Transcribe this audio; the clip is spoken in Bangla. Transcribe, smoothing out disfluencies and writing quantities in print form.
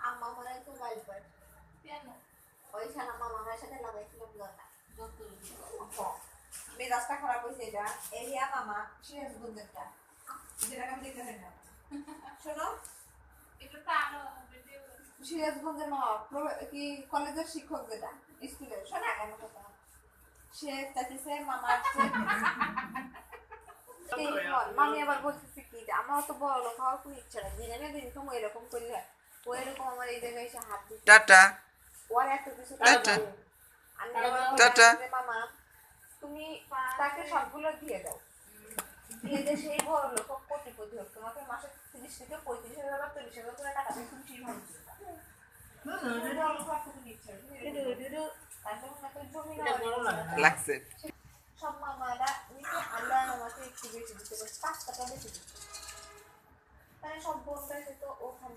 আম্মা মনে হয় খুব গাইল পায় কেন ওই শালা মামার সাথে লাগাইছিলাম কথা মেজাজটা খারাপ হয়েছে এটা এরিয়া মামা সিরাজগঞ্জেরটা যেটা আমি দেখতে পাই না শোনো এটা তো আরো সিরাজগঞ্জের মামা কি কলেজের শিক্ষক যেটা স্কুলের শোনা কেন কথা সে চাইছে মামা আসছে মামি আবার বলতেছে কি আমার তো বড় লোক হওয়ার কোনো ইচ্ছা নেই দিনে না দিন সময় এরকম করলে ও এরকম আমার এই জায়গায় এসে হাত দিচ্ছে টাটা ওর এত কিছু টাটা মামা তুমি তাকে সবগুলো দিয়ে দাও দিয়ে দিয়ে সেই বড় লোক কোটিপতি হোক তোমাকে মাসে 30 থেকে 35,000 বা 40,000 করে টাকা দিয়ে তুমি ঠিক হবে লাগছে সব মামারা আল্লাহ আমাকে একটু বেশি দিতে 5 টাকা বেশি দিচ্ছে